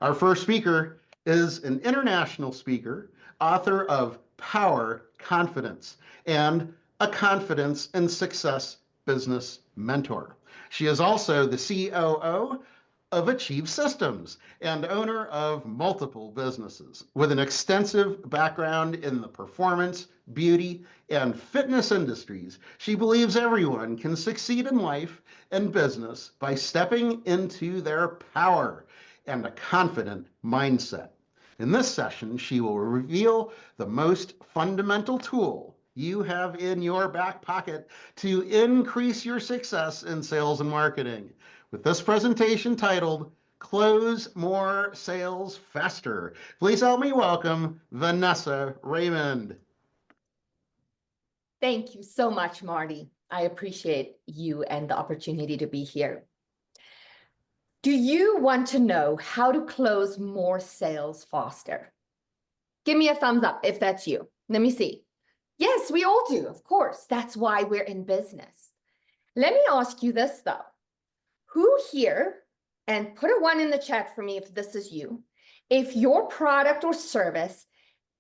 Our first speaker is an international speaker, author of Power, Confidence, and a Confidence and Success Business Mentor. She is also the COO of Achieve Systems and owner of multiple businesses. With an extensive background in the performance, beauty, and fitness industries, she believes everyone can succeed in life and business by stepping into their power and a confident mindset. In this session, she will reveal the most fundamental tool you have in your back pocket to increase your success in sales and marketing. With this presentation titled, Close More Sales Faster, please help me welcome Vanessa Raymond. Thank you so much, Marty. I appreciate you and the opportunity to be here. Do you want to know how to close more sales faster? Give me a thumbs up if that's you. Let me see. Yes, we all do, of course. That's why we're in business. Let me ask you this, though. Who here, and put a 1 in the chat for me if this is you, if your product or service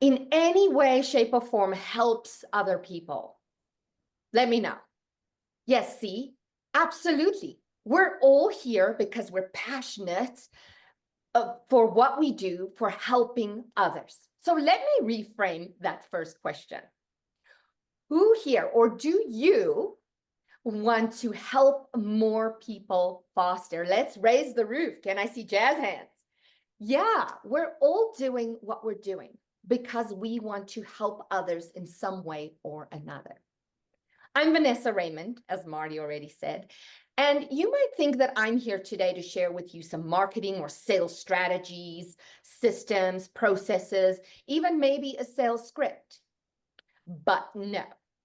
in any way, shape, or form helps other people? Let me know. Yes, see, absolutely. We're all here because we're passionate for what we do for helping others. So let me reframe that first question. Who here, or do you want to help more people faster? Let's raise the roof. Can I see jazz hands? Yeah, we're all doing what we're doing because we want to help others in some way or another. I'm Vanessa Raymond, as Marty already said, and you might think that I'm here today to share with you some marketing or sales strategies, systems, processes, even maybe a sales script. But no,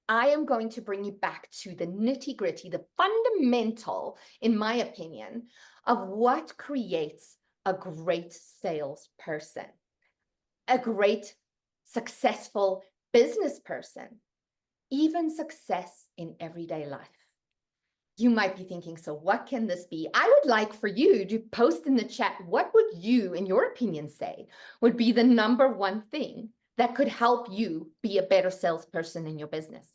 I am going to bring you back to the nitty-gritty, the fundamental, in my opinion, of what creates a great salesperson, a great, successful business person, even success in everyday life. You might be thinking, so what can this be? I would like for you to post in the chat, what would you, in your opinion, say would be the #1 thing that could help you be a better salesperson in your business?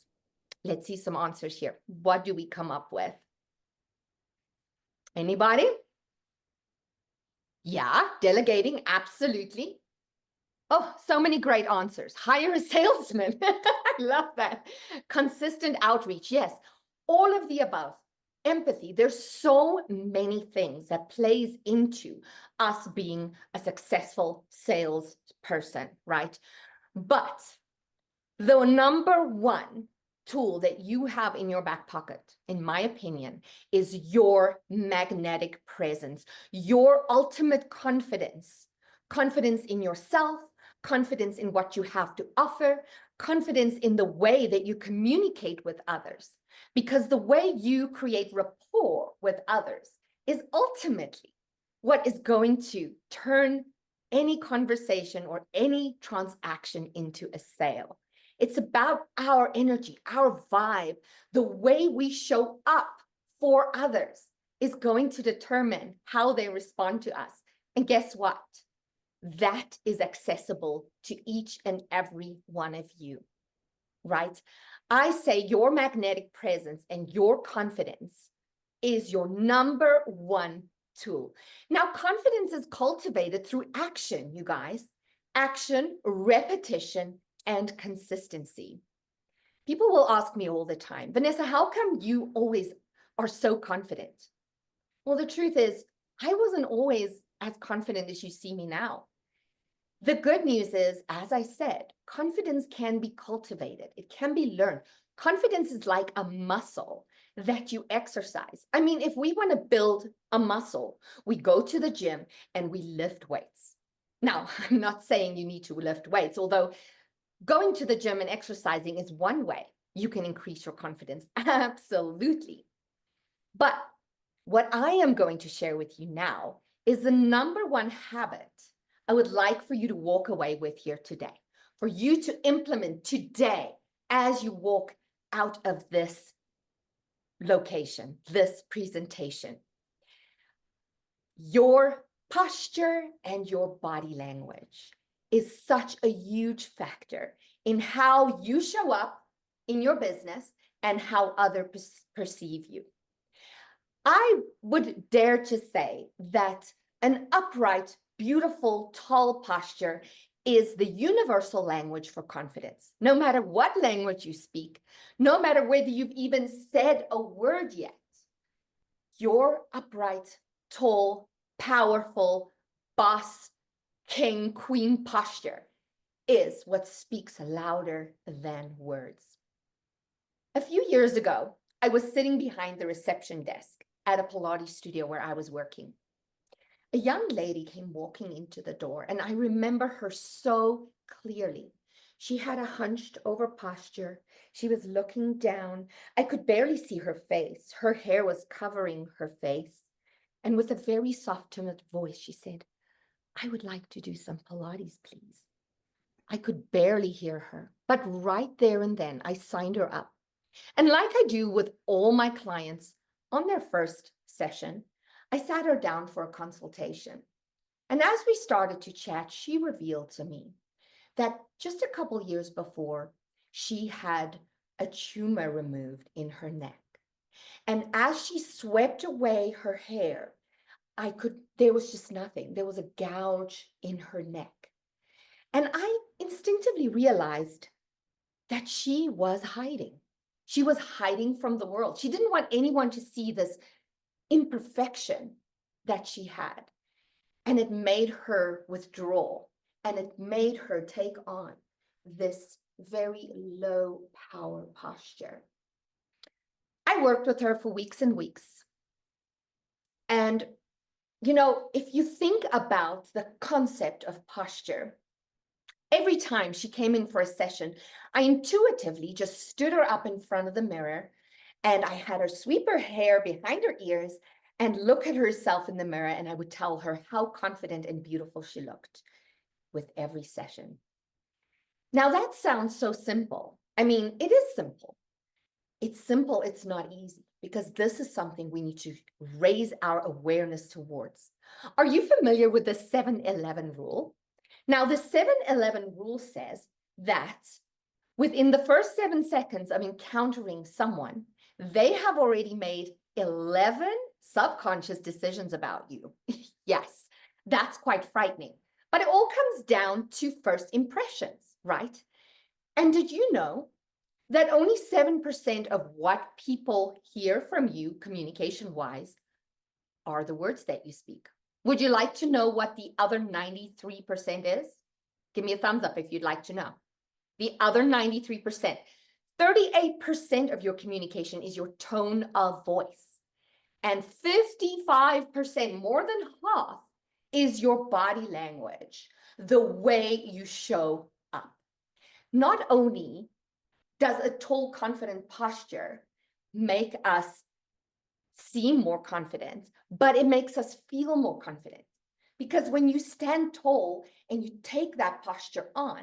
Let's see some answers here. What do we come up with? Anybody? Yeah, delegating, absolutely. Oh, so many great answers. Hire a salesman. I love that. Consistent outreach. Yes, all of the above. Empathy. There's so many things that plays into us being a successful salesperson, right? But the #1 tool that you have in your back pocket, in my opinion, is your magnetic presence, your ultimate confidence, confidence in yourself, confidence in what you have to offer, confidence in the way that you communicate with others. Because the way you create rapport with others is ultimately what is going to turn any conversation or any transaction into a sale. It's about our energy, our vibe, the way we show up for others is going to determine how they respond to us. And guess what? That is accessible to each and every one of you, right? I say your magnetic presence and your confidence is your #1 tool. Now, confidence is cultivated through action, you guys. Action, repetition, and consistency. People will ask me all the time, Vanessa, how come you always are so confident? Well, the truth is, I wasn't always as confident as you see me now. The good news is, as I said, confidence can be cultivated. It can be learned. Confidence is like a muscle that you exercise. I mean, if we want to build a muscle, we go to the gym and we lift weights. Now, I'm not saying you need to lift weights, although going to the gym and exercising is one way you can increase your confidence. Absolutely. But what I am going to share with you now is the #1 habit I would like for you to walk away with here today, for you to implement today as you walk out of this location, this presentation. Your Posture and your body language is such a huge factor in how you show up in your business and how others perceive you. I would dare to say that an upright, beautiful, tall posture is the universal language for confidence. No matter what language you speak, no matter whether you've even said a word yet, your upright, tall, powerful, boss, king, queen posture is what speaks louder than words. A few years ago, I was sitting behind the reception desk at a Pilates studio where I was working. A young lady came walking into the door, and I remember her so clearly. She had a hunched over posture. She was looking down. I could barely see her face. Her hair was covering her face. And with a very soft, timid voice, she said, "I would like to do some Pilates, please." I could barely hear her, but right there and then I signed her up. And like I do with all my clients on their first session, I sat her down for a consultation. And as we started to chat, she revealed to me that just a couple years before, she had a tumor removed in her neck. And as she swept away her hair, there was just nothing. There was a gouge in her neck. And I instinctively realized that she was hiding. She was hiding from the world. She didn't want anyone to see this imperfection that she had. And it made her withdraw, and it made her take on this very low power posture. I worked with her for weeks and weeks. And, if you think about the concept of posture, every time she came in for a session, I intuitively just stood her up in front of the mirror, and I had her sweep her hair behind her ears and look at herself in the mirror, and I would tell her how confident and beautiful she looked with every session. Now that sounds so simple. I mean, it is simple. It's simple, it's not easy, because this is something we need to raise our awareness towards. Are you familiar with the 7-11 rule? Now, the 7-11 rule says that within the first 7 seconds of encountering someone, they have already made 11 subconscious decisions about you. Yes, that's quite frightening. But it all comes down to first impressions, right? And did you know that only 7% of what people hear from you communication-wise are the words that you speak? Would you like to know what the other 93% is? Give me a thumbs up if you'd like to know. The other 93%. 38% of your communication is your tone of voice. And 55%, more than half, is your body language, the way you show up. Not only does a tall, confident posture make us seem more confident, but it makes us feel more confident. Because when you stand tall and you take that posture on,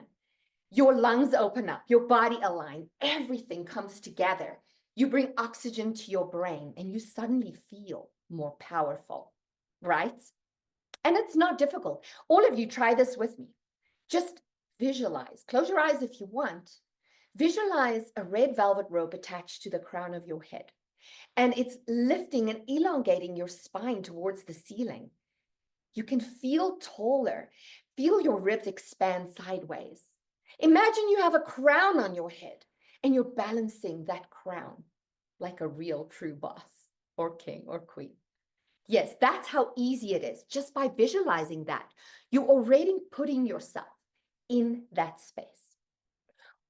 your lungs open up, your body aligns, everything comes together. You bring oxygen to your brain and you suddenly feel more powerful, right? And it's not difficult. All of you try this with me. Just visualize. Close your eyes if you want. Visualize a red velvet rope attached to the crown of your head. And it's lifting and elongating your spine towards the ceiling. You can feel taller. Feel your ribs expand sideways. Imagine you have a crown on your head and you're balancing that crown like a real true boss or king or queen. Yes, that's how easy it is. Just by visualizing that, you're already putting yourself in that space.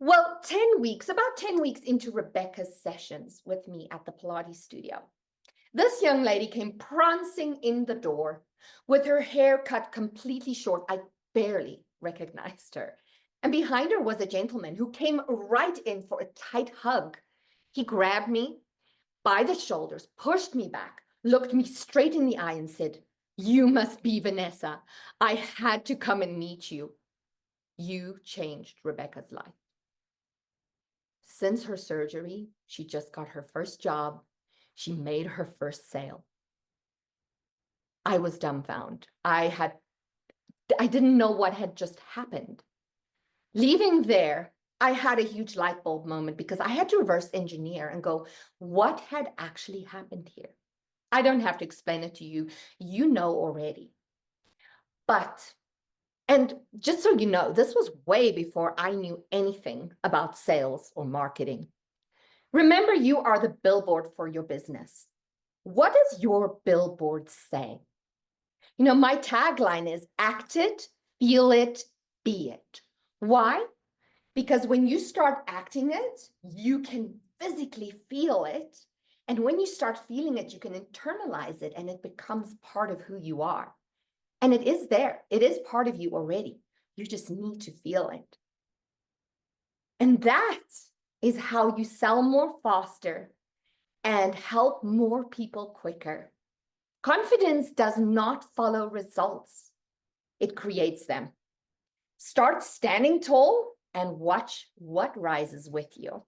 Well, about 10 weeks into Rebecca's sessions with me at the Pilates studio, this young lady came prancing in the door with her hair cut completely short. I barely recognized her. And behind her was a gentleman who came right in for a tight hug. He grabbed me by the shoulders, pushed me back, looked me straight in the eye and said, "You must be Vanessa. I had to come and meet you. You changed Rebecca's life." Since her surgery, she just got her first job. She made her first sale. I was dumbfounded. I didn't know what had just happened. Leaving there, I had a huge light bulb moment because I had to reverse engineer and go, what had actually happened here? I don't have to explain it to you. You know already. But, and just so you know, this was way before I knew anything about sales or marketing. Remember, you are the billboard for your business. What does your billboard say? You know, my tagline is act it, feel it, be it. Why? Because when you start acting it, you can physically feel it. And when you start feeling it, you can internalize it and it becomes part of who you are. And it is there. It is part of you already. You just need to feel it. And that is how you sell more faster and help more people quicker. Confidence does not follow results. It creates them. Start standing tall and watch what rises with you.